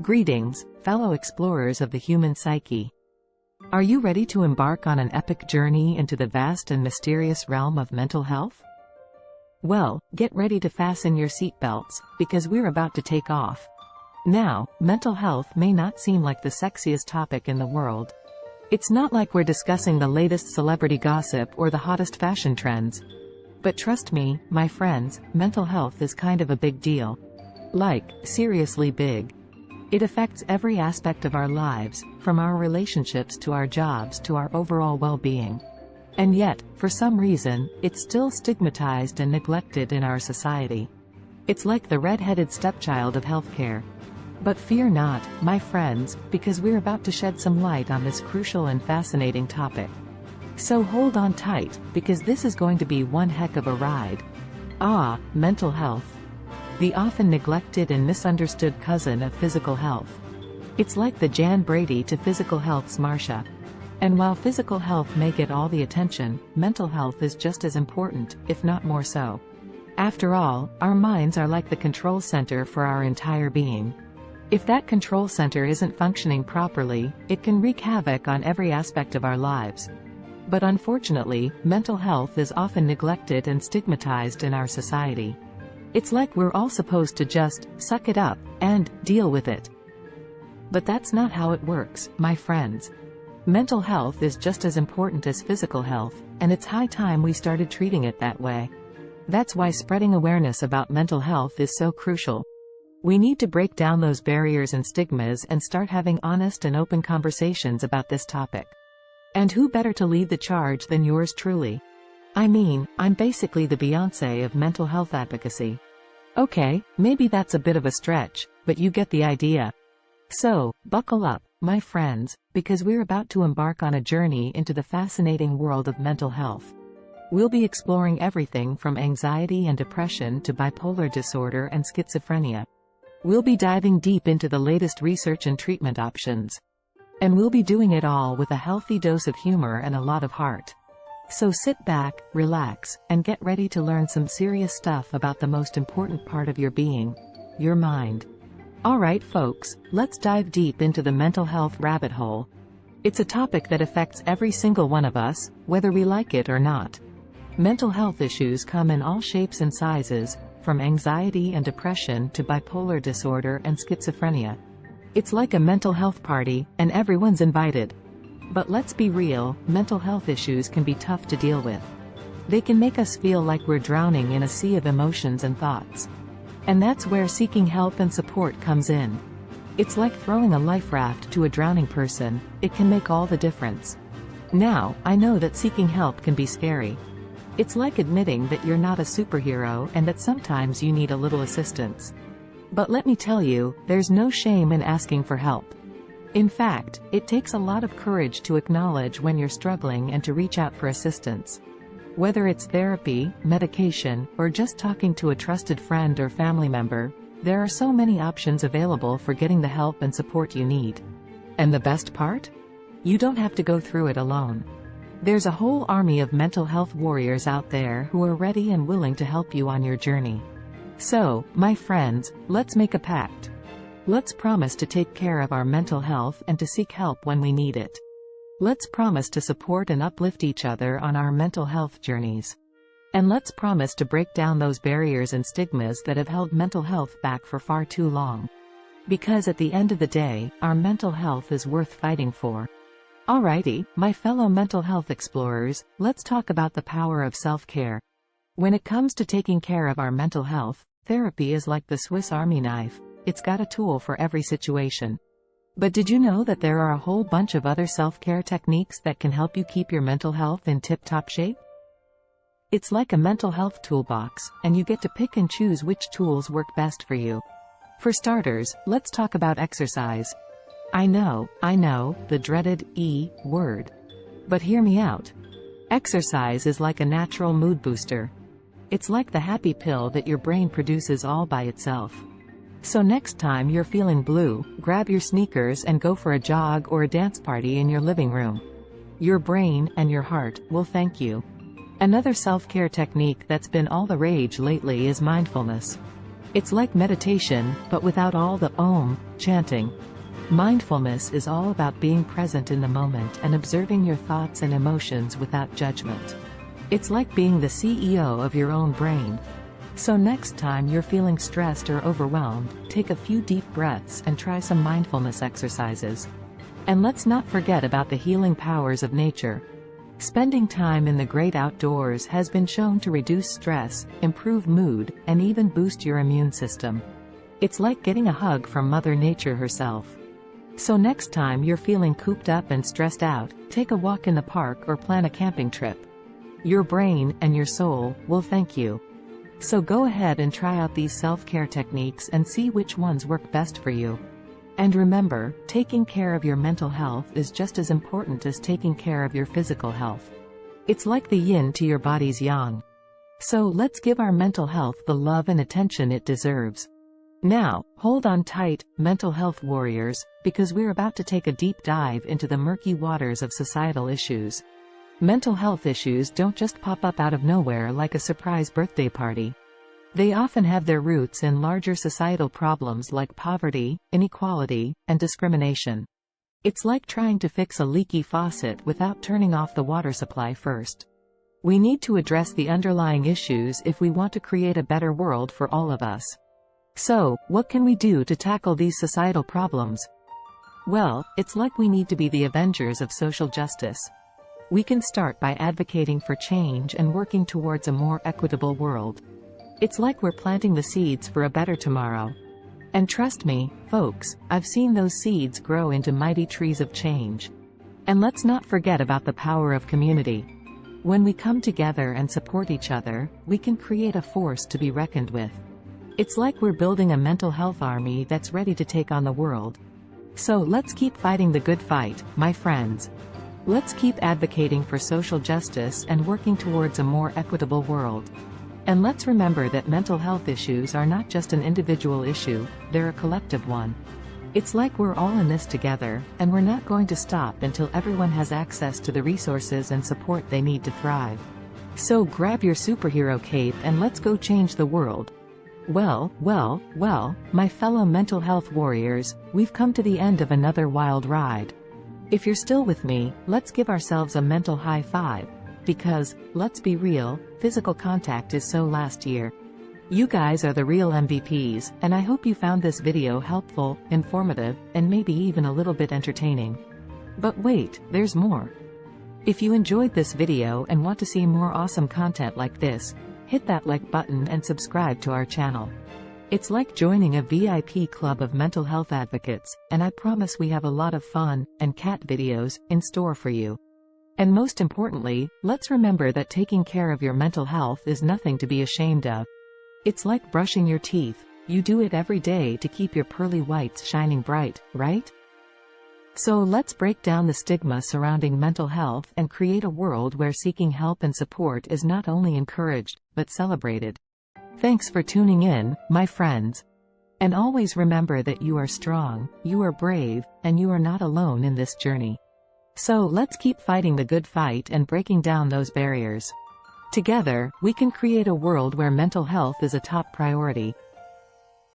Greetings, fellow explorers of the human psyche. Are you ready to embark on an epic journey into the vast and mysterious realm of mental health? Well, get ready to fasten your seatbelts, because we're about to take off. Now, mental health may not seem like the sexiest topic in the world. It's not like we're discussing the latest celebrity gossip or the hottest fashion trends. But trust me, my friends, mental health is kind of a big deal. Like, seriously big. It affects every aspect of our lives, from our relationships to our jobs to our overall well-being. And yet, for some reason, it's still stigmatized and neglected in our society. It's like the red-headed stepchild of healthcare. But fear not, my friends, because we're about to shed some light on this crucial and fascinating topic. So hold on tight, because this is going to be one heck of a ride. Mental health. The often neglected and misunderstood cousin of physical health. It's like the Jan Brady to physical health's Marsha. And while physical health may get all the attention, mental health is just as important, if not more so. After all, our minds are like the control center for our entire being. If that control center isn't functioning properly, it can wreak havoc on every aspect of our lives. But unfortunately, mental health is often neglected and stigmatized in our society. It's like we're all supposed to just suck it up and deal with it. But that's not how it works, my friends. Mental health is just as important as physical health, and it's high time we started treating it that way. That's why spreading awareness about mental health is so crucial. We need to break down those barriers and stigmas and start having honest and open conversations about this topic. And who better to lead the charge than yours truly? I mean, I'm basically the Beyoncé of mental health advocacy. Okay, maybe that's a bit of a stretch, but you get the idea. So, buckle up, my friends, because we're about to embark on a journey into the fascinating world of mental health. We'll be exploring everything from anxiety and depression to bipolar disorder and schizophrenia. We'll be diving deep into the latest research and treatment options. And we'll be doing it all with a healthy dose of humor and a lot of heart. So sit back, relax, and get ready to learn some serious stuff about the most important part of your being, your mind. Alright folks, let's dive deep into the mental health rabbit hole. It's a topic that affects every single one of us, whether we like it or not. Mental health issues come in all shapes and sizes, from anxiety and depression to bipolar disorder and schizophrenia. It's like a mental health party, and everyone's invited. But let's be real, mental health issues can be tough to deal with. They can make us feel like we're drowning in a sea of emotions and thoughts. And that's where seeking help and support comes in. It's like throwing a life raft to a drowning person, it can make all the difference. Now, I know that seeking help can be scary. It's like admitting that you're not a superhero and that sometimes you need a little assistance. But let me tell you, there's no shame in asking for help. In fact, it takes a lot of courage to acknowledge when you're struggling and to reach out for assistance. Whether it's therapy, medication, or just talking to a trusted friend or family member, there are so many options available for getting the help and support you need. And the best part? You don't have to go through it alone. There's a whole army of mental health warriors out there who are ready and willing to help you on your journey. So, my friends, let's make a pact. Let's promise to take care of our mental health and to seek help when we need it. Let's promise to support and uplift each other on our mental health journeys. And let's promise to break down those barriers and stigmas that have held mental health back for far too long. Because at the end of the day, our mental health is worth fighting for. Alrighty, my fellow mental health explorers, let's talk about the power of self-care. When it comes to taking care of our mental health, therapy is like the Swiss Army knife. It's got a tool for every situation. But did you know that there are a whole bunch of other self-care techniques that can help you keep your mental health in tip-top shape? It's like a mental health toolbox, and you get to pick and choose which tools work best for you. For starters, let's talk about exercise. I know, the dreaded E word. But hear me out. Exercise is like a natural mood booster. It's like the happy pill that your brain produces all by itself. So next time you're feeling blue, grab your sneakers and go for a jog or a dance party in your living room. Your brain and your heart will thank you. Another self-care technique that's been all the rage lately is mindfulness. It's like meditation, but without all the Om chanting. Mindfulness is all about being present in the moment and observing your thoughts and emotions without judgment. It's like being the CEO of your own brain. So next time you're feeling stressed or overwhelmed, take a few deep breaths and try some mindfulness exercises. And let's not forget about the healing powers of nature. Spending time in the great outdoors has been shown to reduce stress, improve mood, and even boost your immune system. It's like getting a hug from Mother Nature herself. So next time you're feeling cooped up and stressed out, take a walk in the park or plan a camping trip. Your brain and your soul will thank you. So go ahead and try out these self-care techniques and see which ones work best for you. And remember, taking care of your mental health is just as important as taking care of your physical health. It's like the yin to your body's yang. So let's give our mental health the love and attention it deserves. Now, hold on tight, mental health warriors, because we're about to take a deep dive into the murky waters of societal issues. Mental health issues don't just pop up out of nowhere like a surprise birthday party. They often have their roots in larger societal problems like poverty, inequality, and discrimination. It's like trying to fix a leaky faucet without turning off the water supply first. We need to address the underlying issues if we want to create a better world for all of us. So, what can we do to tackle these societal problems? Well, it's like we need to be the avengers of social justice. We can start by advocating for change and working towards a more equitable world. It's like we're planting the seeds for a better tomorrow. And trust me, folks, I've seen those seeds grow into mighty trees of change. And let's not forget about the power of community. When we come together and support each other, we can create a force to be reckoned with. It's like we're building a mental health army that's ready to take on the world. So let's keep fighting the good fight, my friends. Let's keep advocating for social justice and working towards a more equitable world. And let's remember that mental health issues are not just an individual issue, they're a collective one. It's like we're all in this together, and we're not going to stop until everyone has access to the resources and support they need to thrive. So grab your superhero cape and let's go change the world. Well, my fellow mental health warriors, we've come to the end of another wild ride. If you're still with me, let's give ourselves a mental high five. Because, let's be real, physical contact is so last year. You guys are the real MVPs, and I hope you found this video helpful, informative, and maybe even a little bit entertaining. But wait, there's more. If you enjoyed this video and want to see more awesome content like this, hit that like button and subscribe to our channel. It's like joining a VIP club of mental health advocates, and I promise we have a lot of fun and cat videos in store for you. And most importantly, let's remember that taking care of your mental health is nothing to be ashamed of. It's like brushing your teeth. You do it every day to keep your pearly whites shining bright, right? So let's break down the stigma surrounding mental health and create a world where seeking help and support is not only encouraged, but celebrated. Thanks for tuning in, my friends. And always remember that you are strong, you are brave, and you are not alone in this journey. So let's keep fighting the good fight and breaking down those barriers. Together, we can create a world where mental health is a top priority.